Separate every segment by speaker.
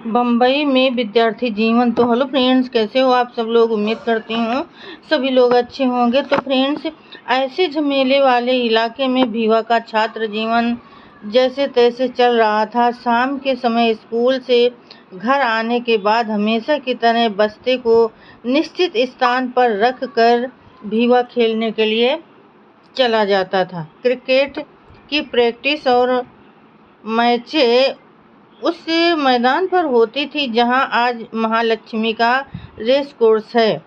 Speaker 1: बम्बई में विद्यार्थी जीवन। तो हेलो फ्रेंड्स, कैसे हो आप सब लोग। उम्मीद करती हूँ सभी लोग अच्छे होंगे। तो फ्रेंड्स, ऐसे झमेले वाले इलाके में भीवा का छात्र जीवन जैसे तैसे चल रहा था। शाम के समय स्कूल से घर आने के बाद हमेशा की तरह बस्ते को निश्चित स्थान पर रख कर भीवा खेलने के लिए चला जाता था। क्रिकेट की प्रैक्टिस और मैचें उस मैदान पर होती थी जहां आज महालक्ष्मी का रेस कोर्स है।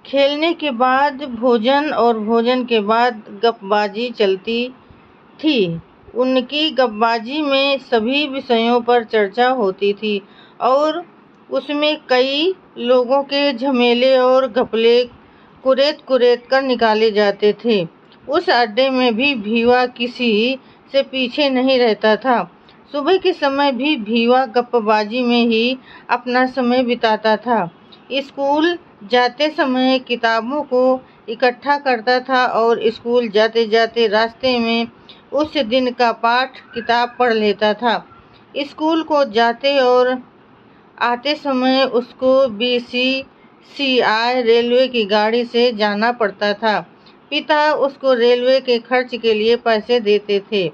Speaker 1: खेलने के बाद भोजन और भोजन के बाद गपबाजी चलती थी। उनकी गपबाजी में सभी विषयों पर चर्चा होती थी और उसमें कई लोगों के झमेले और घपले कुरेद कुरेद कर निकाले जाते थे। उस अड्डे में भी भीवा किसी से पीछे नहीं रहता था। सुबह के समय भी भीवा गप्पबाजी में ही अपना समय बिताता था। स्कूल जाते समय किताबों को इकट्ठा करता था और स्कूल जाते जाते रास्ते में उस दिन का पाठ किताब पढ़ लेता था। स्कूल को जाते और आते समय उसको BCCI रेलवे की गाड़ी से जाना पड़ता था। पिता उसको रेलवे के खर्च के लिए पैसे देते थे,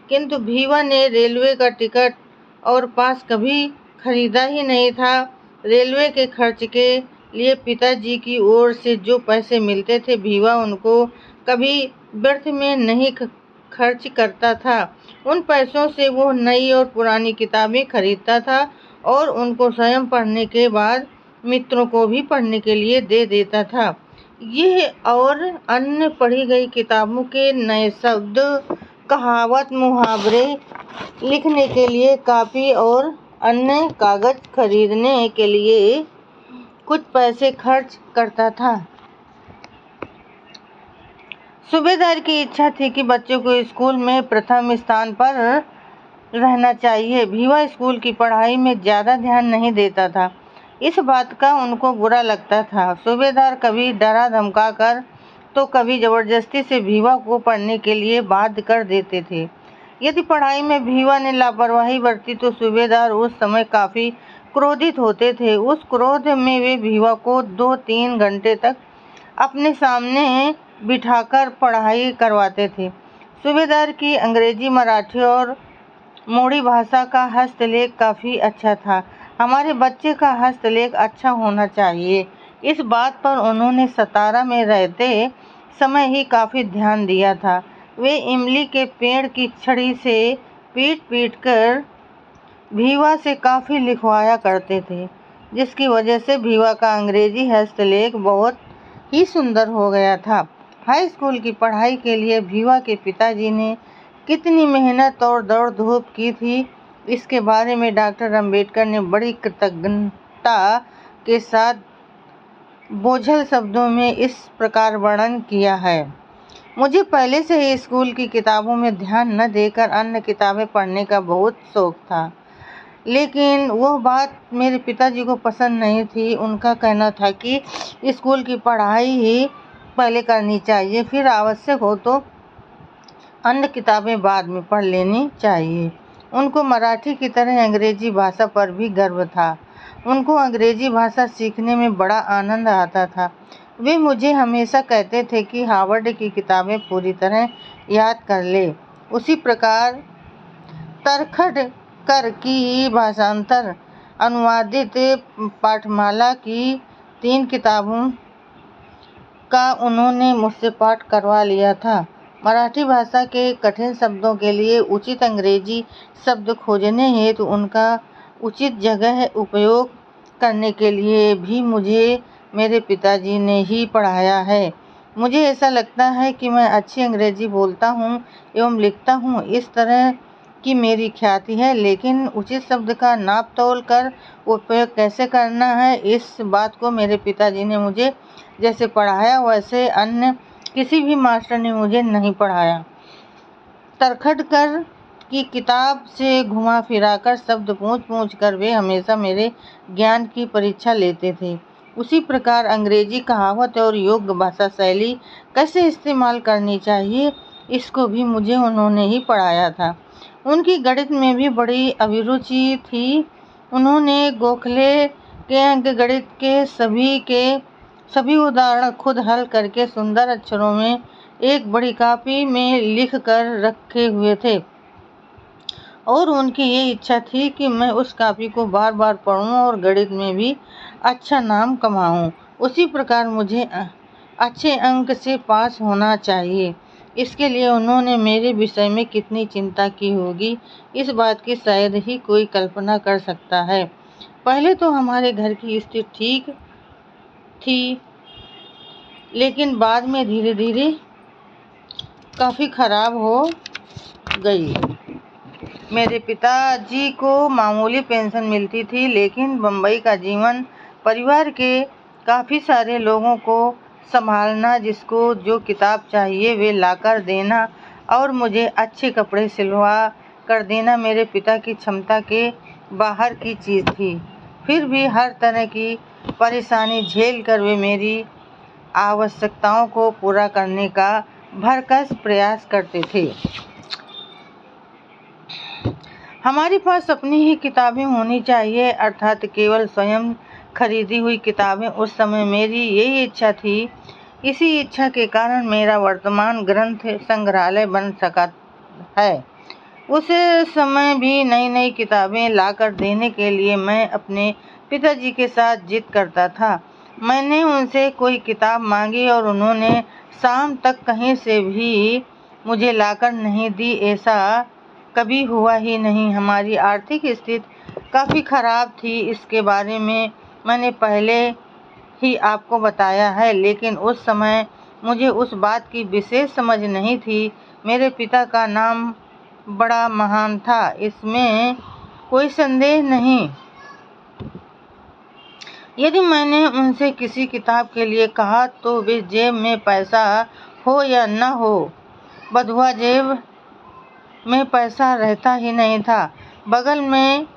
Speaker 1: किंतु भीवा ने रेलवे का टिकट और पास कभी खरीदा ही नहीं था। रेलवे के खर्च के लिए पिताजी की ओर से जो पैसे मिलते थे, भीवा उनको कभी व्यर्थ में नहीं खर्च करता था। उन पैसों से वो नई और पुरानी किताबें खरीदता था और उनको स्वयं पढ़ने के बाद मित्रों को भी पढ़ने के लिए दे देता था। यह और अन्य पढ़ी गई किताबों के नए शब्द, कहावत, मुहावरे लिखने के लिए कॉपी और अन्य कागज खरीदने के लिए कुछ पैसे खर्च करता था। सूबेदार की इच्छा थी कि बच्चों को स्कूल में प्रथम स्थान पर रहना चाहिए। भीवा स्कूल की पढ़ाई में ज़्यादा ध्यान नहीं देता था। इस बात का उनको बुरा लगता था। सूबेदार कभी डरा धमका कर तो कभी जबरदस्ती से भीवा को पढ़ने के लिए बाध्य कर देते थे। यदि पढ़ाई में भीवा ने लापरवाही बरती तो सूबेदार उस समय काफ़ी क्रोधित होते थे। उस क्रोध में वे भीवा को 2-3 घंटे तक अपने सामने बिठाकर पढ़ाई करवाते थे। सूबेदार की अंग्रेजी, मराठी और मोड़ी भाषा का हस्तलेख काफ़ी अच्छा था। हमारे बच्चे का हस्तलेख अच्छा होना चाहिए, इस बात पर उन्होंने सतारा में रहते समय ही काफ़ी ध्यान दिया था। वे इमली के पेड़ की छड़ी से पीट पीट कर भीवा से काफ़ी लिखवाया करते थे, जिसकी वजह से भीवा का अंग्रेजी हस्तलेख बहुत ही सुंदर हो गया था। हाई स्कूल की पढ़ाई के लिए भीवा के पिताजी ने कितनी मेहनत और दौड़ धूप की थी, इसके बारे में डॉक्टर अंबेडकर ने बड़ी कृतज्ञता के साथ बोझल शब्दों में इस प्रकार वर्णन किया है। मुझे पहले से ही स्कूल की किताबों में ध्यान न देकर अन्य किताबें पढ़ने का बहुत शौक था, लेकिन वह बात मेरे पिताजी को पसंद नहीं थी। उनका कहना था कि स्कूल की पढ़ाई ही पहले करनी चाहिए, फिर आवश्यक हो तो अन्य किताबें बाद में पढ़ लेनी चाहिए। उनको मराठी की तरह अंग्रेजी भाषा पर भी गर्व था। उनको अंग्रेजी भाषा सीखने में बड़ा आनंद आता था। वे मुझे हमेशा कहते थे कि हार्वर्ड की किताबें पूरी तरह याद कर ले। उसी प्रकार तरखडकर की भाषांतर अनुवादित पाठमाला की 3 किताबों का उन्होंने मुझसे पाठ करवा लिया था। मराठी भाषा के कठिन शब्दों के लिए उचित अंग्रेजी शब्द खोजने हेतु उनका उचित जगह उपयोग करने के लिए भी मुझे मेरे पिताजी ने ही पढ़ाया है। मुझे ऐसा लगता है कि मैं अच्छी अंग्रेजी बोलता हूँ एवं लिखता हूँ, इस तरह की मेरी ख्याति है, लेकिन उचित शब्द का नाप तोल कर उपयोग कैसे करना है, इस बात को मेरे पिताजी ने मुझे जैसे पढ़ाया वैसे अन्य किसी भी मास्टर ने मुझे नहीं पढ़ाया। तरखडकर की किताब से घुमा फिराकर शब्द पूछ कर वे हमेशा मेरे ज्ञान की परीक्षा लेते थे। उसी प्रकार अंग्रेजी कहावत और योग्य भाषा शैली कैसे इस्तेमाल करनी चाहिए, इसको भी मुझे उन्होंने ही पढ़ाया था। उनकी गणित में भी बड़ी अभिरुचि थी। उन्होंने गोखले के अंकगणित के सभी उदाहरण खुद हल करके सुंदर अक्षरों में एक बड़ी कॉपी में लिख कर रखे हुए थे और उनकी ये इच्छा थी कि मैं उस कॉपी को बार बार पढूं और गणित में भी अच्छा नाम कमाऊं। उसी प्रकार मुझे अच्छे अंक से पास होना चाहिए। इसके लिए उन्होंने मेरे विषय में कितनी चिंता की होगी, इस बात की शायद ही कोई कल्पना कर सकता है। पहले तो हमारे घर की स्थिति ठीक थी, लेकिन बाद में धीरे धीरे काफ़ी खराब हो गई। मेरे पिताजी को मामूली पेंशन मिलती थी, लेकिन बम्बई का जीवन, परिवार के काफ़ी सारे लोगों को संभालना, जिसको जो किताब चाहिए वे लाकर देना और मुझे अच्छे कपड़े सिलवा कर देना मेरे पिता की क्षमता के बाहर की चीज़ थी। फिर भी हर तरह की परेशानी झेल कर वे मेरी आवश्यकताओं को पूरा करने का भरसक प्रयास करते थे। हमारे पास अपनी ही किताबें होनी चाहिए, अर्थात केवल स्वयं खरीदी हुई किताबें। उस समय मेरी यही इच्छा थी। इसी इच्छा के कारण मेरा वर्तमान ग्रंथ संग्रहालय बन सका है। उस समय भी नई नई किताबें लाकर देने के लिए मैं अपने पिताजी के साथ जिद करता था। मैंने उनसे कोई किताब मांगी और उन्होंने शाम तक कहीं से भी मुझे लाकर नहीं दी, ऐसा कभी हुआ ही नहीं। हमारी आर्थिक स्थिति काफ़ी खराब थी, इसके बारे में मैंने पहले ही आपको बताया है, लेकिन उस समय मुझे उस बात की विशेष समझ नहीं थी। मेरे पिता का नाम बड़ा महान था, इसमें कोई संदेह नहीं। यदि मैंने उनसे किसी किताब के लिए कहा तो वे जेब में पैसा हो या न हो, बधुआ जेब में पैसा रहता ही नहीं था। बगल में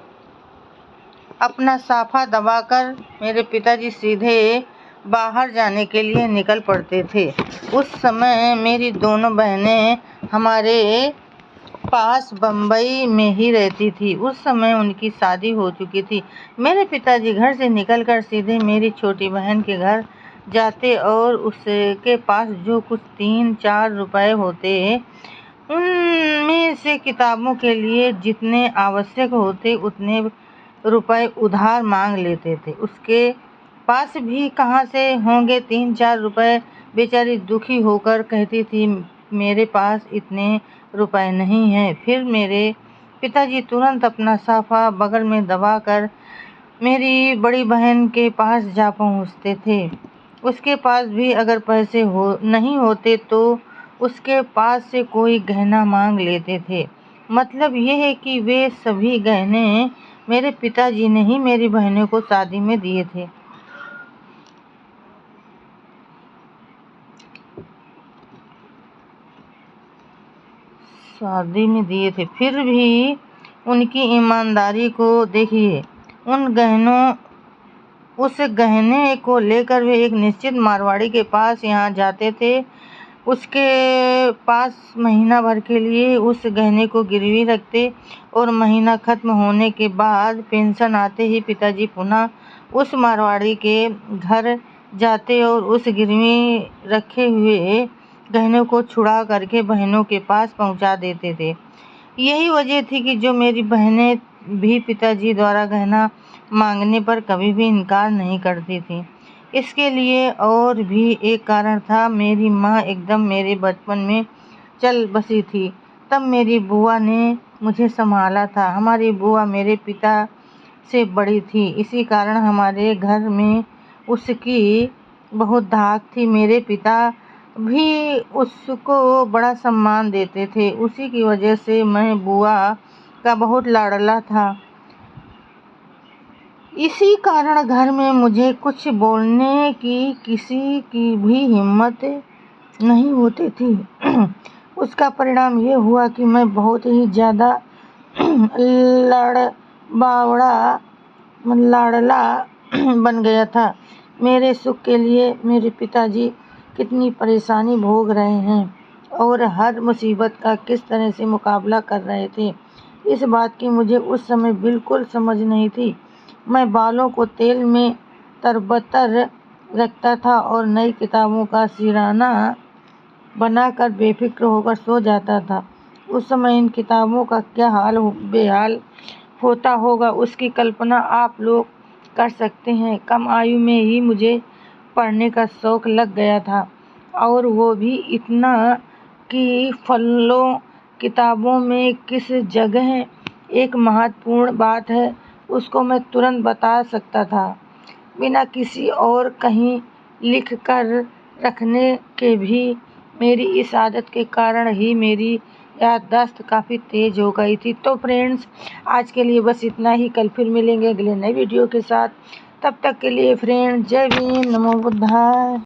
Speaker 1: अपना साफा दबाकर मेरे पिताजी सीधे बाहर जाने के लिए निकल पड़ते थे। उस समय मेरी दोनों बहनें हमारे पास बम्बई में ही रहती थी। उस समय उनकी शादी हो चुकी थी। मेरे पिताजी घर से निकलकर सीधे मेरी छोटी बहन के घर जाते और उसके पास जो कुछ 3-4 रुपए होते, उनमें से किताबों के लिए जितने आवश्यक होते उतने रुपए उधार मांग लेते थे। उसके पास भी कहाँ से होंगे 3-4 रुपए। बेचारी दुखी होकर कहती थी, मेरे पास इतने रुपए नहीं हैं। फिर मेरे पिताजी तुरंत अपना साफा बगल में दबाकर मेरी बड़ी बहन के पास जा पहुंचते थे। उसके पास भी अगर पैसे नहीं होते तो उसके पास से कोई गहना मांग लेते थे। मतलब यह है कि वे सभी गहने मेरे पिताजी ने ही मेरी बहनों को शादी में दिए थे। फिर भी उनकी ईमानदारी को देखिए। उस गहने को लेकर वे एक निश्चित मारवाड़ी के पास यहाँ जाते थे। उसके पास महीना भर के लिए उस गहने को गिरवी रखते और महीना खत्म होने के बाद पेंशन आते ही पिताजी पुनः उस मारवाड़ी के घर जाते और उस गिरवी रखे हुए गहनों को छुड़ा करके बहनों के पास पहुंचा देते थे। यही वजह थी कि जो मेरी बहनें भी पिताजी द्वारा गहना मांगने पर कभी भी इनकार नहीं करती थी। इसके लिए और भी एक कारण था। मेरी माँ एकदम मेरे बचपन में चल बसी थी। तब मेरी बुआ ने मुझे संभाला था। हमारी बुआ मेरे पिता से बड़ी थी, इसी कारण हमारे घर में उसकी बहुत धाक थी। मेरे पिता भी उसको बड़ा सम्मान देते थे। उसी की वजह से मैं बुआ का बहुत लाडला था। इसी कारण घर में मुझे कुछ बोलने की किसी की भी हिम्मत नहीं होती थी। उसका परिणाम ये हुआ कि मैं बहुत ही ज़्यादा लाडला बन गया था। मेरे सुख के लिए मेरे पिताजी कितनी परेशानी भोग रहे हैं और हर मुसीबत का किस तरह से मुकाबला कर रहे थे, इस बात की मुझे उस समय बिल्कुल समझ नहीं थी। मैं बालों को तेल में तरबतर रखता था और नई किताबों का सिरहाना बनाकर बेफिक्र होकर सो जाता था। उस समय इन किताबों का क्या बेहाल होता होगा, उसकी कल्पना आप लोग कर सकते हैं। कम आयु में ही मुझे पढ़ने का शौक लग गया था, और वो भी इतना कि फलों किताबों में किस जगह एक महत्वपूर्ण बात है उसको मैं तुरंत बता सकता था, बिना किसी और कहीं लिख कर रखने के भी। मेरी इस आदत के कारण ही मेरी याददाश्त काफ़ी तेज हो गई थी। तो फ्रेंड्स, आज के लिए बस इतना ही। कल फिर मिलेंगे अगले नए वीडियो के साथ। तब तक के लिए फ्रेंड्स, जय भीम, नमो बुद्धाय।